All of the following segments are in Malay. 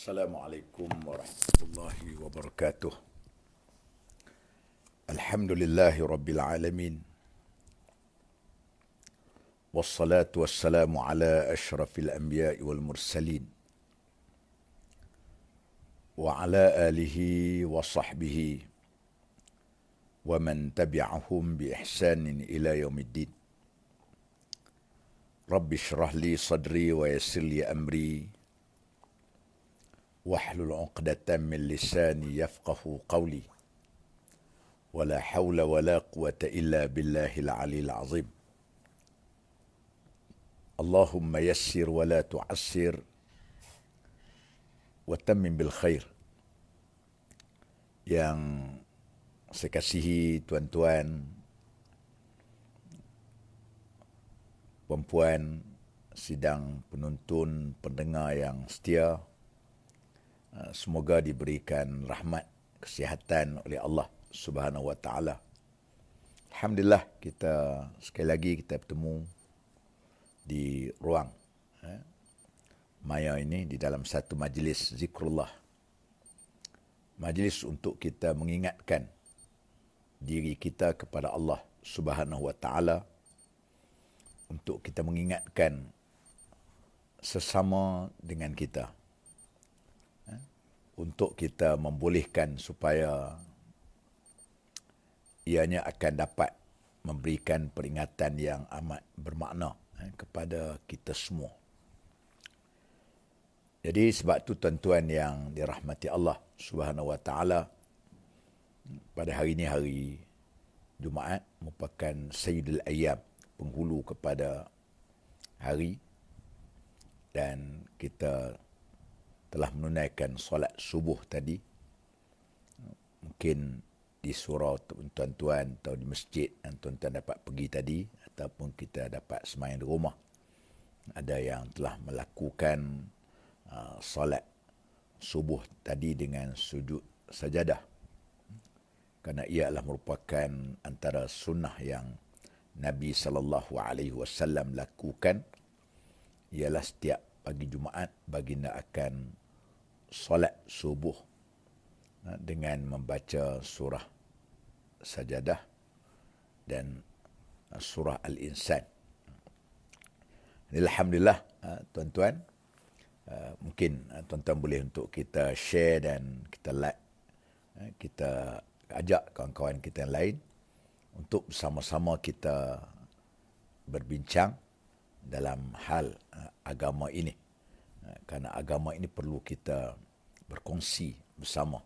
Assalamualaikum warahmatullahi wabarakatuh. Alhamdulillahi rabbil alamin. Wassalatu wassalamu ala ashrafil anbiya'i wal mursalin. Wa ala alihi wa sahbihi wa man tabi'ahum bi ihsanin ila yaumiddin. Rabbi shrah li sadri wa yassir li amri. Wahlul 'uqdatam min lisani yafqahu qawli. Wala hawla wala quwwata illa billahil 'aliyyil 'azim. Allahumma yassir wala tu'assir wa tammim bil khair. Yang saya kasihi tuan-tuan, puan-puan, sidang penuntun, pendengar yang setia, semoga diberikan rahmat, kesihatan oleh Allah Subhanahu wa taala. Alhamdulillah, kita sekali lagi kita bertemu di ruang maya ini di dalam satu majlis zikrullah. Majlis untuk kita mengingatkan diri kita kepada Allah Subhanahu wa taala, untuk kita mengingatkan sesama dengan kita, untuk kita membolehkan supaya ianya akan dapat memberikan peringatan yang amat bermakna kepada kita semua. Jadi sebab tu tuan-tuan yang dirahmati Allah Subhanahu wa taala, pada hari ini hari Jumaat merupakan Sayyidul Ayyam, penghulu kepada hari, dan kita telah menunaikan solat subuh tadi. Mungkin di surau tuan-tuan atau di masjid yang tuan-tuan dapat pergi tadi, ataupun kita dapat sembahyang di rumah. Ada yang telah melakukan solat subuh tadi dengan sujud sajadah, kerana ia adalah merupakan antara sunnah yang Nabi SAW lakukan. Ialah setiap pagi Jumaat baginda akan solat subuh dengan membaca surah sajadah dan surah Al-Insan. Alhamdulillah, tuan-tuan, mungkin tuan-tuan boleh untuk kita share dan kita like, kita ajak kawan-kawan kita yang lain untuk bersama-sama kita berbincang dalam hal agama ini. Kerana agama ini perlu kita berkongsi bersama.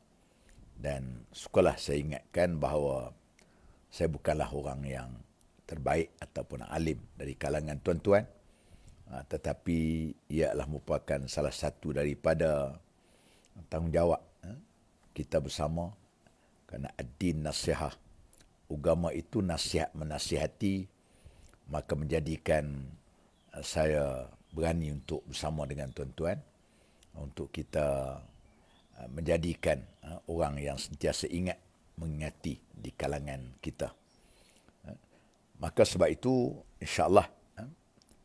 Dan sukalah saya ingatkan bahawa saya bukanlah orang yang terbaik ataupun alim dari kalangan tuan-tuan, tetapi ia adalah merupakan salah satu daripada tanggungjawab kita bersama. Kerana ad-din nasihah, agama itu nasihat menasihati, maka menjadikan saya berani untuk bersama dengan tuan-tuan untuk kita menjadikan orang yang sentiasa ingat, mengingati di kalangan kita. Maka sebab itu, insya-Allah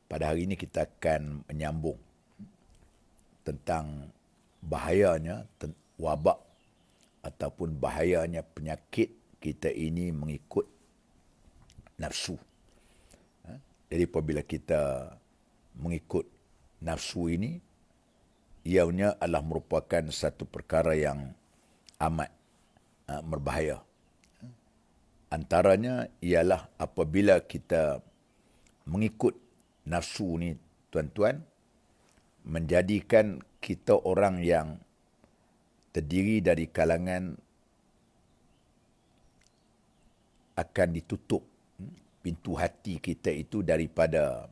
pada hari ini kita akan menyambung tentang bahayanya wabak ataupun bahayanya penyakit kita ini mengikut nafsu. Jadi apabila kita mengikut nafsu ini, ianya adalah merupakan satu perkara yang amat berbahaya. Antaranya ialah apabila kita mengikut nafsu ni, tuan-tuan, menjadikan kita orang yang terdiri dari kalangan akan ditutup pintu hati kita itu daripada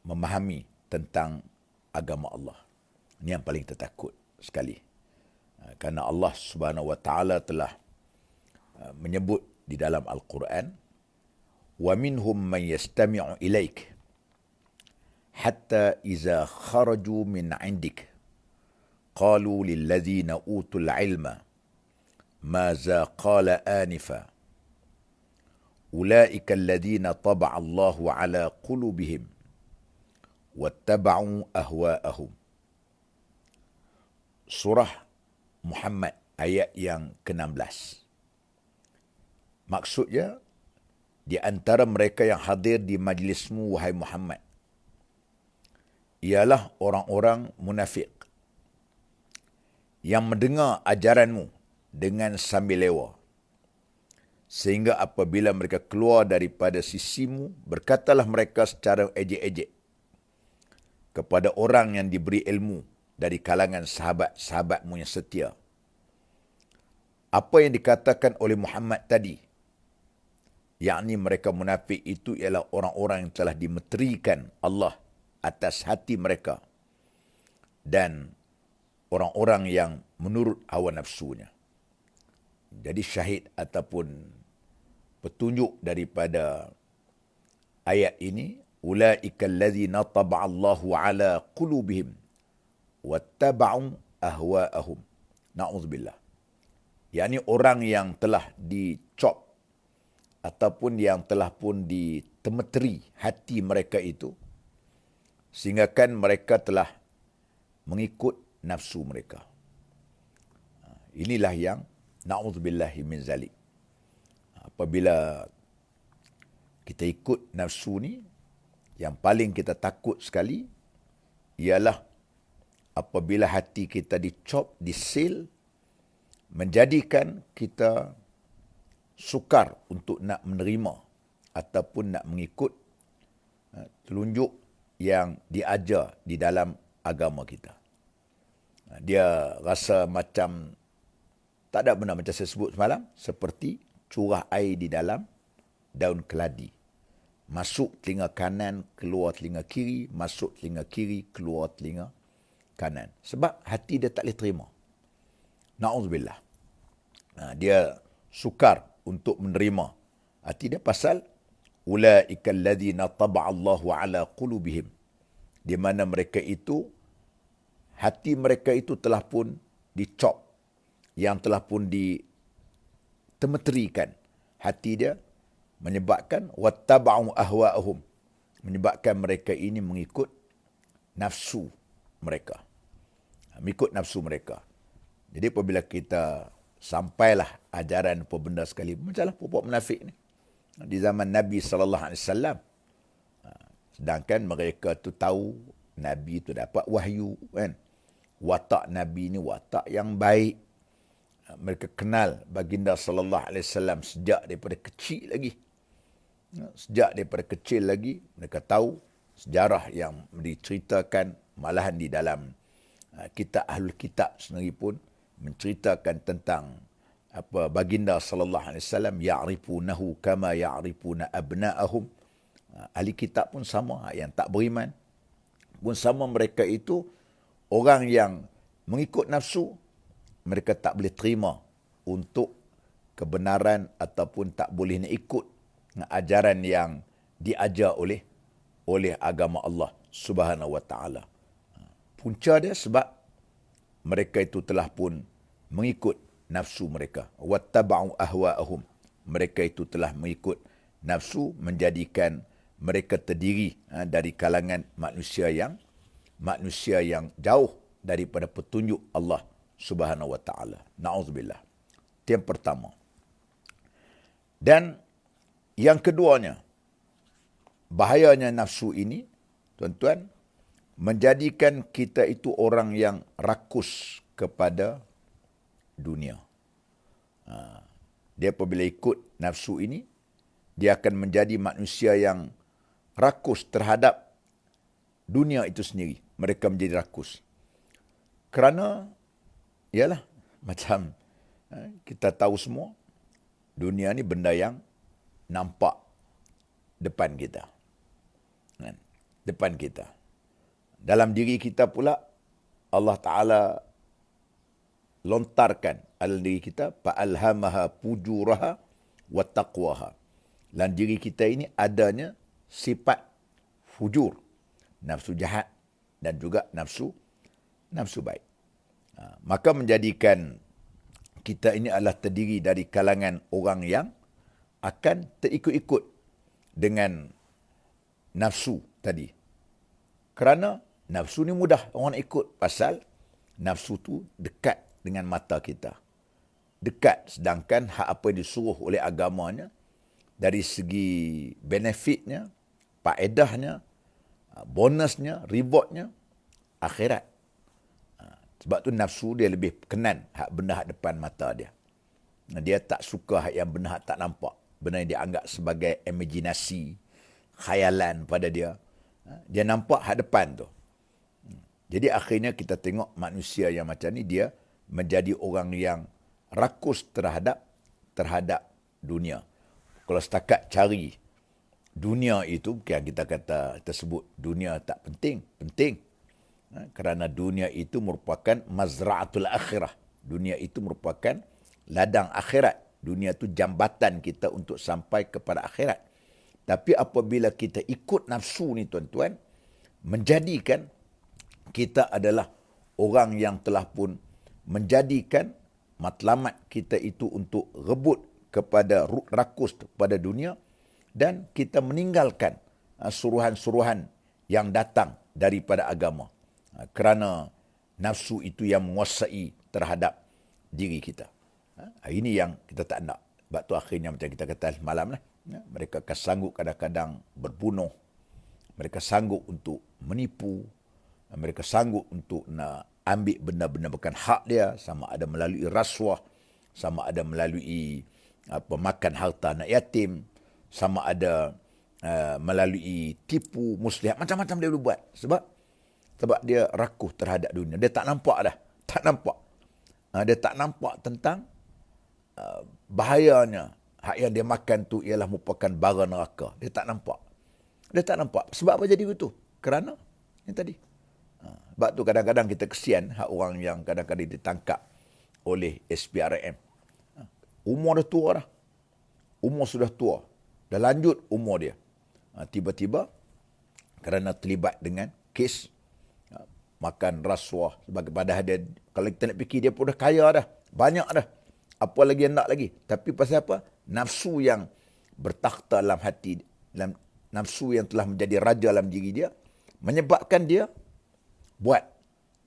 memahami tentang agama Allah. Ini yang paling tertakut sekali. Kerana Allah Subhanahu wa taala telah menyebut di dalam Al-Quran, wa minhum man yastami'u ilaik hatta iza kharaju min 'indik qalu lil ladzina utul 'ilma maza qala anifa ulaika alladzina taba'a Allahu 'ala qulubihim wattaba'u ahwa'ahum surah Muhammad ayat yang ke-16. Maksudnya, di antara mereka yang hadir di majlismu, wahai Muhammad, ialah orang-orang munafik yang mendengar ajaranmu dengan sambil lewa. Sehingga apabila mereka keluar daripada sisimu, berkatalah mereka secara ejek-ejek kepada orang yang diberi ilmu dari kalangan sahabat-sahabatmu yang setia. Apa yang dikatakan oleh Muhammad tadi, yakni mereka munafik itu ialah orang-orang yang telah dimeterikan Allah atas hati mereka dan orang-orang yang menurut hawa nafsunya. Jadi syahid ataupun petunjuk daripada ayat ini, ulaika allazina taba'allahu ala qulubihim wattaba'u ahwa'ahum. Na'udzubillah. Yakni orang yang telah dicop ataupun yang telah pun ditemeteri hati mereka itu, sehingga kan mereka telah mengikut nafsu mereka. Inilah yang na'udzubillahi min zalik. Apabila kita ikut nafsu ni, yang paling kita takut sekali ialah apabila hati kita dicop, disil, menjadikan kita sukar untuk nak menerima ataupun nak mengikut telunjuk yang diajar di dalam agama kita. Dia rasa macam tak ada benda macam saya sebut semalam, seperti curah air di dalam daun keladi. Masuk telinga kanan, keluar telinga kiri, masuk telinga kiri, keluar telinga kanan. Sebab hati dia tak boleh terima. Na'udzubillah. Dia sukar untuk menerima hati dia pasal ulaika allazina taba'allahu ala qulubihim, di mana mereka itu, hati mereka itu telah pun dicop, yang telah pun ditemeterikan hati dia, menyebabkan wattaba'u ahwa'ahum, menyebabkan mereka ini mengikut nafsu mereka. Mengikut nafsu mereka. Jadi apabila kita sampailah ajaran apa benda sekali, macamlah pokok munafik ni di zaman Nabi SAW. Sedangkan mereka tu tahu Nabi tu dapat wahyu, kan? Watak Nabi ni watak yang baik. Mereka kenal baginda SAW sejak daripada kecil lagi. Sejak daripada kecil lagi, mereka tahu sejarah yang diceritakan, malahan di dalam kitab Ahlul Kitab sendiri pun menceritakan tentang apa baginda sallallahu alaihi wasallam, ya'rifunahu kama ya'rifuna abna'ahum. Ahli kitab pun sama, yang tak beriman pun sama, mereka itu orang yang mengikut nafsu, mereka tak boleh terima untuk kebenaran ataupun tak boleh nak ikut ajaran yang diajar oleh agama Allah Subhanahu wa taala. Punca dia sebab mereka itu telah pun mengikut nafsu mereka. Wattaba'u ahwa'ahum. Mereka itu telah mengikut nafsu, menjadikan mereka terdiri dari kalangan manusia yang jauh daripada petunjuk Allah Subhanahu wa taala. Na'udzubillah. Itu yang pertama. Dan yang keduanya, bahayanya nafsu ini, tuan-tuan, menjadikan kita itu orang yang rakus kepada dunia. Dia apabila ikut nafsu ini, dia akan menjadi manusia yang rakus terhadap dunia itu sendiri. Mereka menjadi rakus. Kerana, ialah macam kita tahu semua, dunia ni benda yang nampak depan kita. Depan kita. Dalam diri kita pula, Allah Ta'ala lontarkan dalam diri kita, fa'alhamaha fujuraha wa taqwaha. Dalam diri kita ini adanya sifat fujur, nafsu jahat, dan juga nafsu baik. Maka menjadikan kita ini adalah terdiri dari kalangan orang yang akan terikut-ikut dengan nafsu tadi. Kerana nafsu ni mudah orang nak ikut, pasal nafsu tu dekat dengan mata kita. Dekat, sedangkan hak apa yang disuruh oleh agamanya, dari segi benefitnya, faedahnya, bonusnya, rewardnya, akhirat. Sebab tu nafsu dia lebih kenan benda hak depan mata dia. Dia tak suka hak yang benda hak tak nampak. Benda yang dia anggap sebagai imaginasi, khayalan pada dia. Dia nampak hak depan tu. Jadi akhirnya kita tengok manusia yang macam ni, dia menjadi orang yang rakus terhadap dunia. Kalau setakat cari dunia itu, bukan kita sebut dunia tak penting. Penting. Kerana dunia itu merupakan mazra'atul akhirah. Dunia itu merupakan ladang akhirat. Dunia itu jambatan kita untuk sampai kepada akhirat. Tapi apabila kita ikut nafsu ni tuan-tuan, menjadikan kita adalah orang yang telah pun menjadikan matlamat kita itu untuk rebut kepada rakus pada dunia, dan kita meninggalkan suruhan-suruhan yang datang daripada agama. Kerana nafsu itu yang menguasai terhadap diri kita. Ini yang kita tak nak. Sebab tu akhirnya macam kita kata malam lah. Mereka akan sanggup kadang-kadang berbunuh. Mereka sanggup untuk menipu. Mereka sanggup untuk nak ambil benda-benda bukan hak dia, sama ada melalui rasuah, sama ada melalui makan harta anak yatim, sama ada melalui tipu, muslihat, macam-macam dia boleh buat. Sebab dia rakuh terhadap dunia. Dia tak nampak dah. Tak nampak. Dia tak nampak tentang bahayanya. Hak yang dia makan tu ialah merupakan bara neraka. Dia tak nampak. Dia tak nampak. Sebab apa jadi begitu? Kerana yang tadi. Sebab tu kadang-kadang kita kesian hak orang yang kadang-kadang ditangkap oleh SPRM. Umur dah tua dah. Umur sudah tua. Dah lanjut umur dia. Tiba-tiba kerana terlibat dengan kes makan rasuah sebagai padahal dia, kalau kita nak fikir, dia pun dah kaya dah. Banyak dah. Apa lagi yang nak lagi. Tapi pasal apa? Nafsu yang bertakhta dalam hati, nafsu yang telah menjadi raja dalam diri dia, menyebabkan dia buat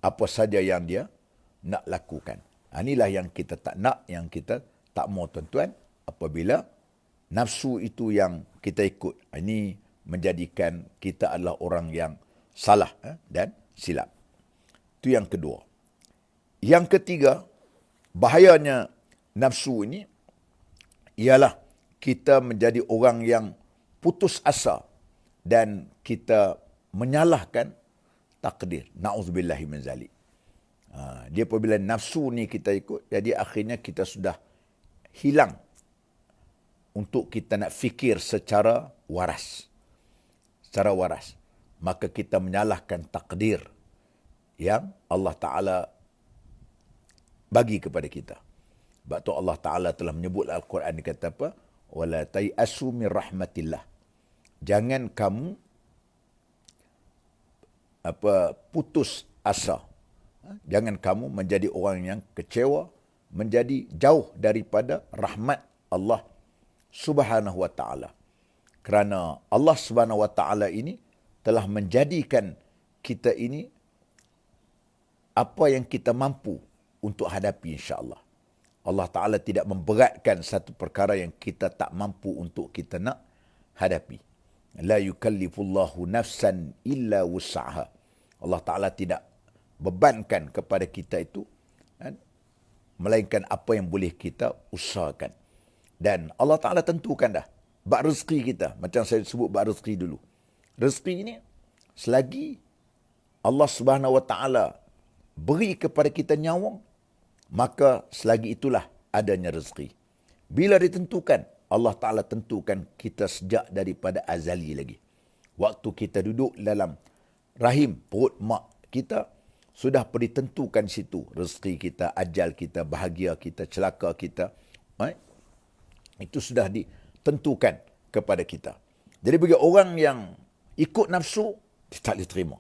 apa saja yang dia nak lakukan. Inilah yang kita tak nak, yang kita tak mau tuan-tuan, apabila nafsu itu yang kita ikut. Ini menjadikan kita adalah orang yang salah dan silap. Itu yang kedua. Yang ketiga, bahayanya nafsu ini ialah kita menjadi orang yang putus asa dan kita menyalahkan takdir. Na'udzubillahi min zalik. Dia apabila nafsu ni kita ikut, jadi akhirnya kita sudah hilang untuk kita nak fikir secara waras. Secara waras. Maka kita menyalahkan takdir yang Allah Ta'ala bagi kepada kita. Sebab tu Allah Ta'ala telah menyebut dalam Al-Quran, dia kata apa? Wala tai'asu min rahmatillah. Jangan kamu putus asa. Jangan kamu menjadi orang yang kecewa, menjadi jauh daripada rahmat Allah Subhanahu wa Ta'ala. Kerana Allah Subhanahu wa Ta'ala ini telah menjadikan kita ini apa yang kita mampu untuk hadapi, insya-Allah. Allah Ta'ala tidak memberatkan satu perkara yang kita tak mampu untuk kita nak hadapi. La yukallifullahu nafsan illa wus'aha. Allah Ta'ala tidak bebankan kepada kita itu, melainkan apa yang boleh kita usahakan. Dan Allah Ta'ala tentukan dah bab rezeki kita. Macam saya sebut bab rezeki dulu. Rezeki ini, selagi Allah Subhanahu Wa Ta'ala beri kepada kita nyawa, maka selagi itulah adanya rezeki. Bila ditentukan, Allah Ta'ala tentukan kita sejak daripada azali lagi. Waktu kita duduk dalam rahim, perut mak kita, sudah ditentukan situ rezeki kita, ajal kita, bahagia kita, celaka kita. Itu sudah ditentukan kepada kita. Jadi bagi orang yang ikut nafsu, dia tak boleh terima.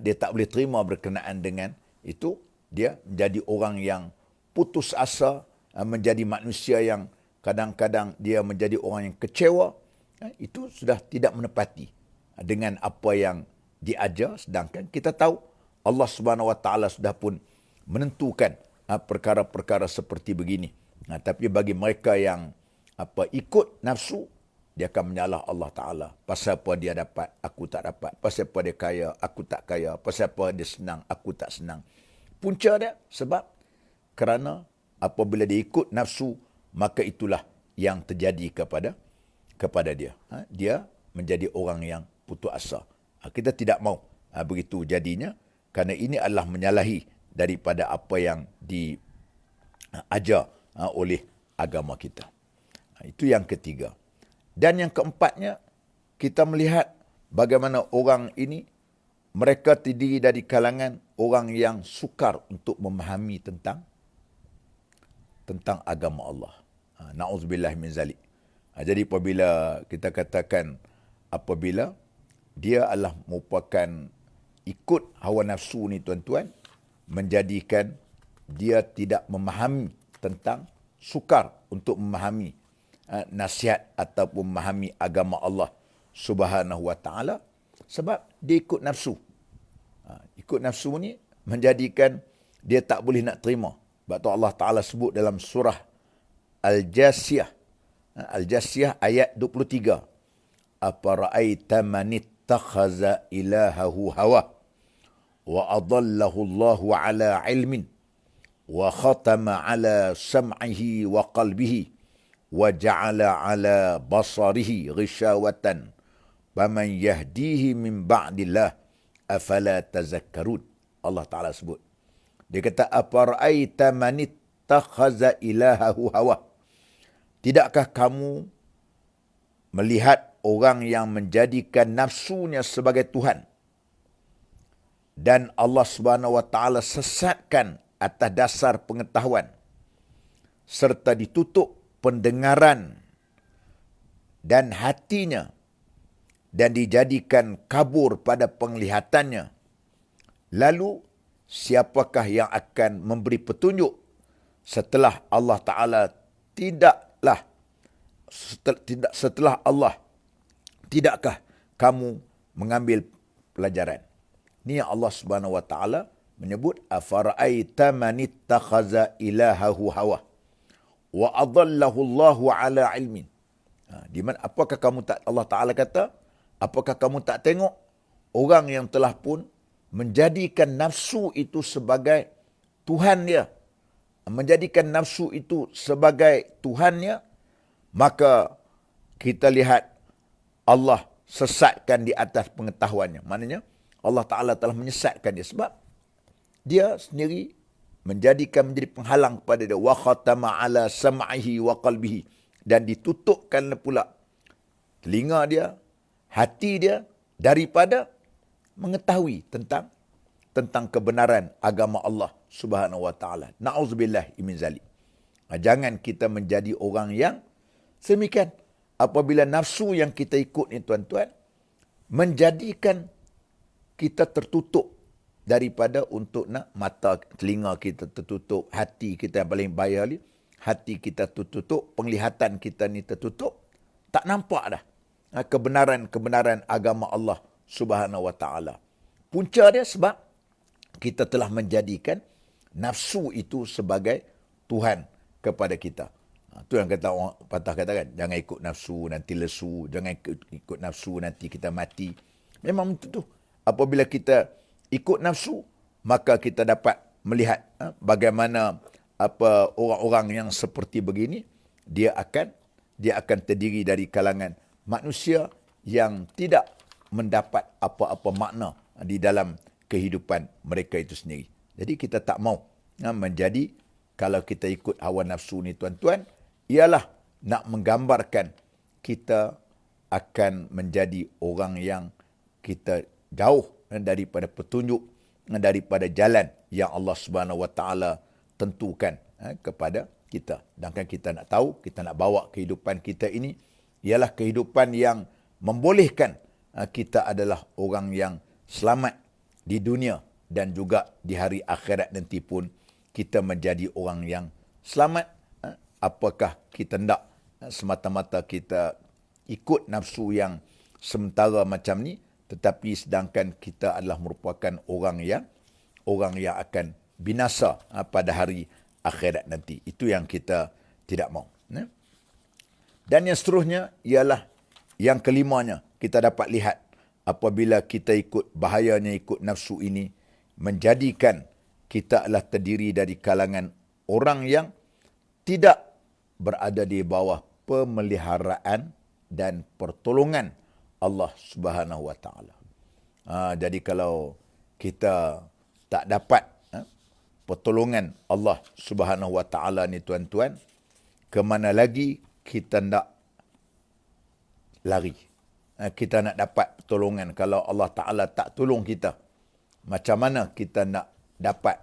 Dia tak boleh terima berkenaan dengan itu. Dia menjadi orang yang putus asa, menjadi manusia yang kadang-kadang dia menjadi orang yang kecewa. Itu sudah tidak menepati dengan apa yang diajar. Sedangkan kita tahu Allah Subhanahu Wa Ta'ala sudah pun menentukan perkara-perkara seperti begini. Tapi bagi mereka yang ikut nafsu, dia akan menyalah Allah Ta'ala. Pasal apa dia dapat, aku tak dapat. Pasal apa dia kaya, aku tak kaya. Pasal apa dia senang, aku tak senang. Punca dia sebab kerana apabila dia ikut nafsu, maka itulah yang terjadi kepada dia. Dia menjadi orang yang putus asa. Kita tidak mahu begitu jadinya, kerana ini adalah menyalahi daripada apa yang diajar oleh agama kita. Itu yang ketiga. Dan yang keempatnya, kita melihat bagaimana orang ini, mereka terdiri dari kalangan orang yang sukar untuk memahami tentang agama Allah. Na'udzubillah min zalik. Jadi apabila kita katakan, apabila dia adalah merupakan ikut hawa nafsu ni tuan-tuan, menjadikan dia tidak memahami tentang, sukar untuk memahami nasihat ataupun memahami agama Allah Subhanahu wa ta'ala, sebab dia ikut nafsu. Ikut nafsu ni menjadikan dia tak boleh nak terima. Sebab tu Allah Ta'ala sebut dalam surah Al-Jasiyah. Al-Jasiyah ayat 23. Apara'aita man ittakhaza ilahahu hawa wa adallahu Allahu ala ilmin wa khatama ala sam'ihi wa qalbihi wa ja'ala ala basarihi ghishawatan faman yahdihi min ba'dillah afala tazakkarun. Allah Ta'ala sebut. Dia kata, apara'aita man ittakhaza ilahahu hawa. Tidakkah kamu melihat orang yang menjadikan nafsunya sebagai Tuhan, dan Allah Subhanahu wa ta'ala sesatkan atas dasar pengetahuan, serta ditutup pendengaran dan hatinya, dan dijadikan kabur pada penglihatannya. Lalu siapakah yang akan memberi petunjuk setelah Allah Ta'ala setelah Allah? Tidakkah kamu mengambil pelajaran? Ni yang Allah Subhanahu wa ta'ala menyebut, afara'aita man ittakhaza ilahahu hawa wa adallahu Allahu ala ilmin. Di mana, apakah kamu tak, Allah Ta'ala kata, apakah kamu tak tengok orang yang telah pun menjadikan nafsu itu sebagai Tuhan dia, menjadikan nafsu itu sebagai Tuhannya, maka kita lihat Allah sesatkan di atas pengetahuannya. Maknanya Allah Ta'ala telah menyesatkan dia sebab dia sendiri menjadikan menjadi penghalang kepada dia. Wa khatama ala sam'ihi wa qalbihi. Dan ditutupkan pula telinga dia, hati dia daripada mengetahui tentang kebenaran agama Allah Subhanahu wa ta'ala. Na'udzubillah min zalik. Jangan kita menjadi orang yang semikian. Apabila nafsu yang kita ikut ni tuan-tuan, menjadikan kita tertutup daripada untuk nak, mata, telinga kita tertutup, hati kita yang paling bahaya ni, hati kita tertutup, penglihatan kita ni tertutup, tak nampak dah kebenaran-kebenaran agama Allah Subhanahu wa ta'ala. Punca dia sebab kita telah menjadikan nafsu itu sebagai Tuhan kepada kita. Itu yang kata orang patah kata kan, jangan ikut nafsu nanti lesu, jangan ikut nafsu nanti kita mati. Memang betul tu. Apabila kita ikut nafsu, maka kita dapat melihat bagaimana orang-orang yang seperti begini, dia akan terdiri dari kalangan manusia yang tidak mendapat apa-apa makna di dalam kehidupan mereka itu sendiri. Jadi kita tak mau menjadi, kalau kita ikut hawa nafsu ni tuan-tuan, ialah nak menggambarkan kita akan menjadi orang yang kita jauh daripada petunjuk, daripada jalan yang Allah Subhanahu wa ta'ala tentukan kepada kita. Sedangkan kita nak tahu, kita nak bawa kehidupan kita ini ialah kehidupan yang membolehkan kita adalah orang yang selamat di dunia dan juga di hari akhirat nanti pun kita menjadi orang yang selamat. Apakah kita hendak semata-mata kita ikut nafsu yang sementara macam ni, tetapi sedangkan kita adalah merupakan orang yang akan binasa pada hari akhirat nanti. Itu yang kita tidak mahu. Dan yang seterusnya ialah yang kelimanya, kita dapat lihat apabila kita ikut bahayanya ikut nafsu ini, menjadikan kita adalah terdiri dari kalangan orang yang tidak berada di bawah pemeliharaan dan pertolongan Allah Subhanahu Wa Taala. Jadi kalau kita tak dapat pertolongan Allah Subhanahu Wa Taala ni tuan-tuan, ke mana lagi kita nak lari? Kita nak dapat pertolongan kalau Allah Taala tak tolong kita. Macam mana kita nak dapat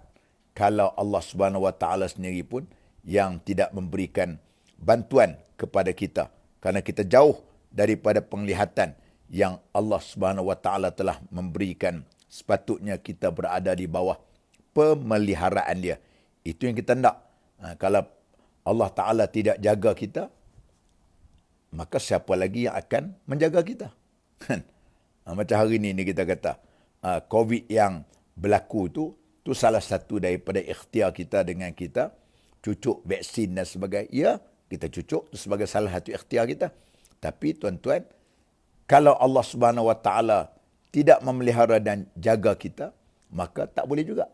kalau Allah Subhanahu Wa Taala sendiri pun yang tidak memberikan bantuan kepada kita, kerana kita jauh daripada penglihatan yang Allah Subhanahu Wa Taala telah memberikan. Sepatutnya kita berada di bawah pemeliharaan dia. Itu yang kita nak. Kalau Allah Taala tidak jaga kita, maka siapa lagi yang akan menjaga kita? Macam hari ni kita kata, COVID yang berlaku tu salah satu daripada ikhtiar kita dengan kita cucuk vaksin dan sebagainya. Ya, kita cucuk itu sebagai salah satu ikhtiar kita. Tapi tuan-tuan, kalau Allah Subhanahu Wa Taala tidak memelihara dan jaga kita, maka tak boleh juga.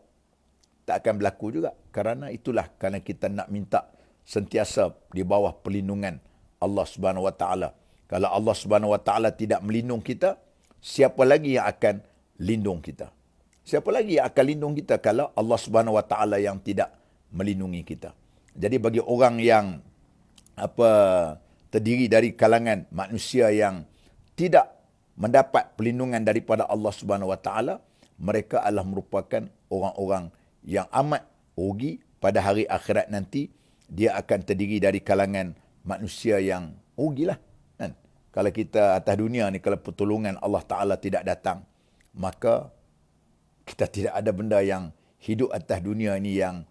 Tak akan berlaku juga. Kerana itulah, kerana kita nak minta sentiasa di bawah perlindungan Allah Subhanahu Wa Taala. Kalau Allah Subhanahu Wa Taala tidak melindung kita, siapa lagi yang akan lindung kita? Siapa lagi yang akan lindung kita kalau Allah Subhanahu Wa Taala yang tidak melindungi kita? Jadi bagi orang yang terdiri dari kalangan manusia yang tidak mendapat perlindungan daripada Allah Subhanahu Wa Taala, mereka adalah merupakan orang-orang yang amat rugi pada hari akhirat nanti. Dia akan terdiri dari kalangan manusia yang rugilah. Kan? Kalau kita atas dunia ni, kalau pertolongan Allah Ta'ala tidak datang, maka kita tidak ada benda yang hidup atas dunia ni yang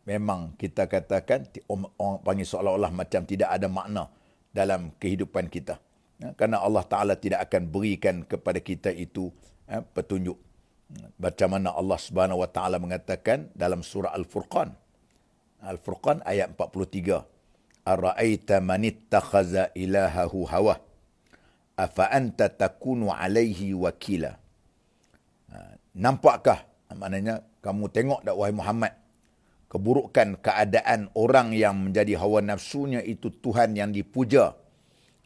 memang kita katakan, orang panggil seolah-olah macam tidak ada makna dalam kehidupan kita. Kerana Allah Ta'ala tidak akan berikan kepada kita itu petunjuk. Macam mana Allah Subhanahu Wa Ta'ala mengatakan dalam surah Al-Furqan. Al-Furqan ayat 43. Ara'aita man ittakhaza ilahahu hawa afa anta takunu alaihi wakila. Nampakkah, maknanya kamu tengok tak wahai Muhammad, keburukan keadaan orang yang menjadi hawa nafsunya itu Tuhan yang dipuja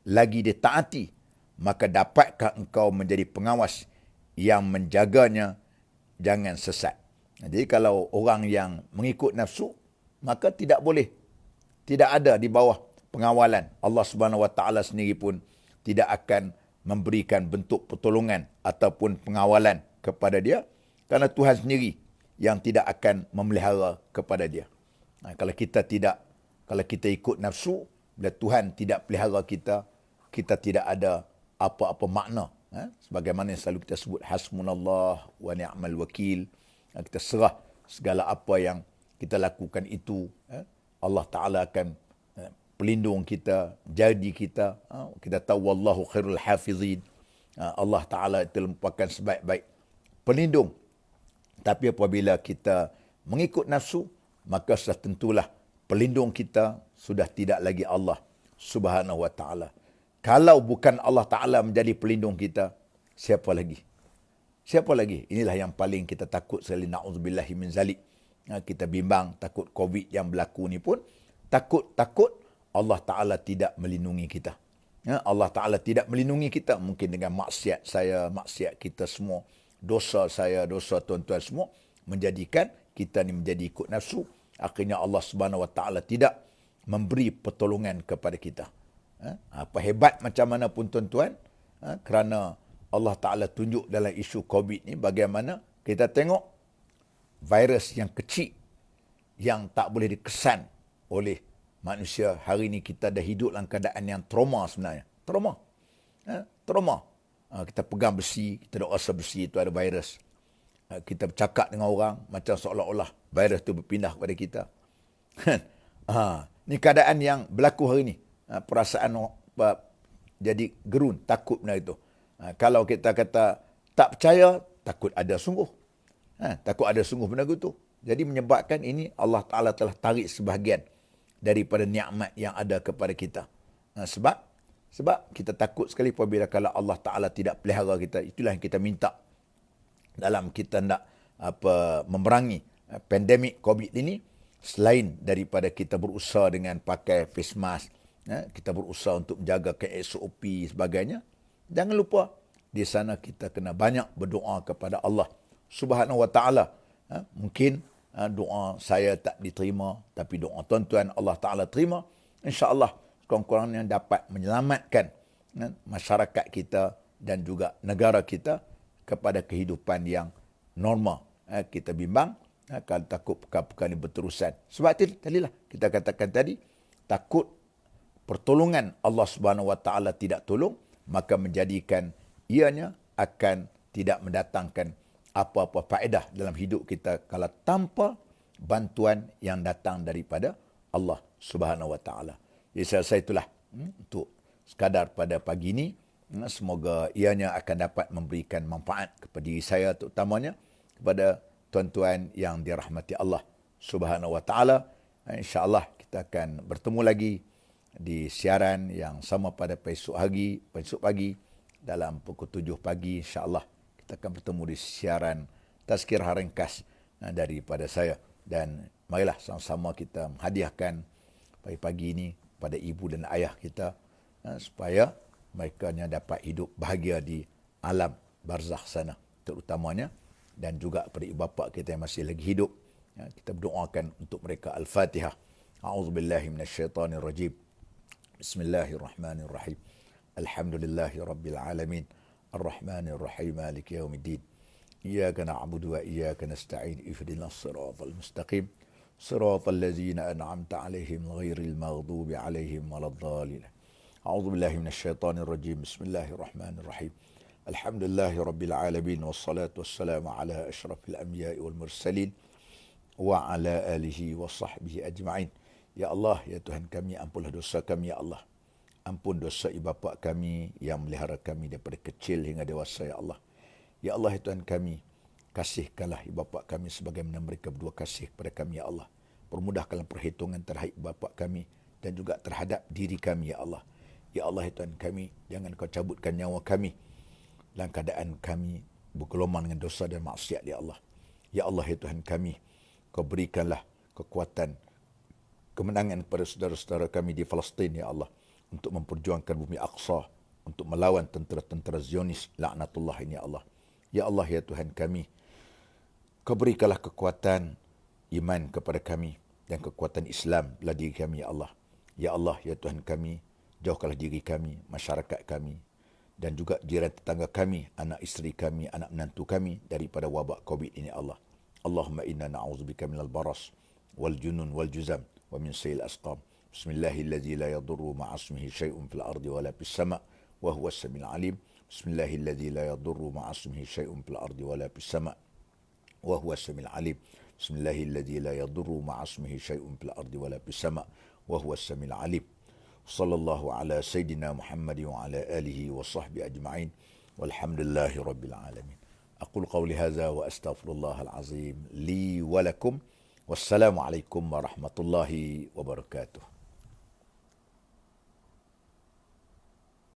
lagi ditaati, maka dapatkah engkau menjadi pengawas yang menjaganya jangan sesat? Jadi kalau orang yang mengikut nafsu, maka tidak boleh, tidak ada di bawah pengawalan. Allah Subhanahu Wa Taala sendiri pun tidak akan memberikan bentuk pertolongan ataupun pengawalan kepada dia, kerana Tuhan sendiri yang tidak akan memelihara kepada dia. Kalau kita ikut nafsu, bila Tuhan tidak pelihara kita, kita tidak ada apa-apa makna. Sebagaimana yang selalu kita sebut, hasbunallah wa ni'mal wakil. Kita serah segala apa yang kita lakukan itu. Allah Ta'ala akan pelindung kita, jadi kita. Kita tahu wallahu khairul hafizin. Allah Ta'ala itu merupakan sebaik-baik pelindung. Tapi apabila kita mengikut nafsu, maka sudah tentulah pelindung kita sudah tidak lagi Allah Subhanahu Wa Ta'ala. Kalau bukan Allah Ta'ala menjadi pelindung kita, siapa lagi? Siapa lagi? Inilah yang paling kita takut sekali. Na'udzubillahi min zalik. Kita bimbang, takut COVID yang berlaku ni pun, takut Allah Ta'ala tidak melindungi kita. Allah Ta'ala tidak melindungi kita. Mungkin dengan maksiat saya, maksiat kita semua, dosa saya, dosa tuan-tuan semua, menjadikan kita ni menjadi ikut nafsu. Akhirnya Allah Subhanahu Wa Ta'ala tidak memberi pertolongan kepada kita. Apa hebat macam mana pun tuan-tuan, kerana Allah Ta'ala tunjuk dalam isu COVID ni bagaimana kita tengok virus yang kecil yang tak boleh dikesan oleh manusia. Hari ni kita dah hidup dalam keadaan yang trauma sebenarnya. Trauma. Kita pegang besi, kita dah rasa besi itu ada virus. Kita bercakap dengan orang macam seolah-olah virus itu berpindah kepada kita. Ni keadaan yang berlaku hari ni. Perasaan jadi gerun, takut benda itu. Kalau kita kata tak percaya, takut ada sungguh. Takut ada sungguh benda itu. Jadi menyebabkan ini Allah Ta'ala telah tarik sebahagian daripada nikmat yang ada kepada kita. Sebab kita takut sekali apabila kalau Allah Ta'ala tidak pelihara kita. Itulah yang kita minta dalam kita nak memerangi pandemik COVID ini. Selain daripada kita berusaha dengan pakai face mask, kita berusaha untuk menjaga SOP sebagainya, jangan lupa di sana kita kena banyak berdoa kepada Allah Subhanahu Wa Ta'ala. Mungkin doa saya tak diterima, tapi doa tuan-tuan Allah Ta'ala terima. InsyaAllah kurang-kurangnya dapat menyelamatkan masyarakat kita dan juga negara kita kepada kehidupan yang normal. Kita bimbang kalau takut perkara-perkara ini berterusan. Sebab itu tadilah kita katakan tadi, takut pertolongan Allah Subhanahu Wa Ta'ala tidak tolong, maka menjadikan ianya akan tidak mendatangkan apa-apa faedah dalam hidup kita kalau tanpa bantuan yang datang daripada Allah Subhanahu Wa Ta'ala. Jadi saya rasa itulah untuk sekadar pada pagi ini. Semoga ianya akan dapat memberikan manfaat kepada diri saya terutamanya, kepada tuan-tuan yang dirahmati Allah Subhanahu Wa Ta'ala. InsyaAllah kita akan bertemu lagi di siaran yang sama pada besok pagi dalam pukul 7 pagi. InsyaAllah kita akan bertemu di siaran Tazkirah Ringkas daripada saya. Dan marilah sama-sama kita menghadiahkan pagi-pagi ini pada ibu dan ayah kita supaya mereka dapat hidup bahagia di alam barzakh sana terutamanya, dan juga pada ibu bapa kita yang masih lagi hidup. Kita berdoakan untuk mereka. Al-Fatihah. A'udzubillahi minasyaitanirrajim. Bismillahirrahmanirrahim. Alhamdulillahi rabbil alamin. Ar-Rahmanir-Rahim. Maliki yaumiddin. Iyyaka na'budu wa iyyaka nasta'in. Ihdinas siratal mustaqim. Siratal ladzina an'amta 'alaihim ghairil maghdubi 'alaihim waladdallin. A'udzubillahi minasyaitanirrajim. Bismillahirrahmanirrahim. Alhamdulillahi rabbil alamin. Wassalatu wassalamu ala asyrafil anbiya'i wal mursalin wa ala alihi wa sahbihi ajma'in. Ya Allah, ya Tuhan kami, ampunlah dosa kami ya Allah. Ampun dosa ibu bapa kami yang melihara kami daripada kecil hingga dewasa ya Allah. Ya Allah, ya Tuhan kami, kasihkanlah ibu bapa kami sebagaimana mereka berdua kasih kepada kami ya Allah. Permudahkanlah perhitungan terhadap ibu bapa kami dan juga terhadap diri kami ya Allah. Ya Allah, ya Tuhan kami, jangan kau cabutkan nyawa kami dalam keadaan kami bergelumang dengan dosa dan maksiat ya Allah. Ya Allah, ya Tuhan kami, kau berikanlah kekuatan, kemenangan kepada saudara-saudara kami di Palestin ya Allah, untuk memperjuangkan bumi Aqsa, untuk melawan tentera-tentera Zionis laknatullah ini ya Allah. Ya Allah, ya Tuhan kami, kau berikanlah kekuatan iman kepada kami dan kekuatan Islam dalam diri kami ya Allah. Ya Allah, ya Tuhan kami, jauhkanlah diri kami, masyarakat kami dan juga jiran tetangga kami, anak isteri kami, anak menantu kami daripada wabak COVID ini Allah. Allahumma inna na'udzubika minal baras wal junun wal juzam wa min sayil asqam. Bismillahilladzi la yadurru ma'asmihi syai'un fil ardi wa la fis sama' wa huwa as-sami'ul alim. Bismillahilladzi la yadurru ma'asmihi syai'un fil ardi wa la fis sama' wa huwa as-sami'ul alim. Bismillahilladzi la yadurru ma'asmihi syai'un fil ardi wa la fis sama' wa huwa as-sami'ul alim. Sallallahu ala sayyidina Muhammad wa ala alihi wa sahbihi ajma'in. Walhamdulillahi rabbil alamin. Aqul qawli hadza wa astaghfirullahal azim li wa lakum. Wassalamu alaikum warahmatullahi wabarakatuh.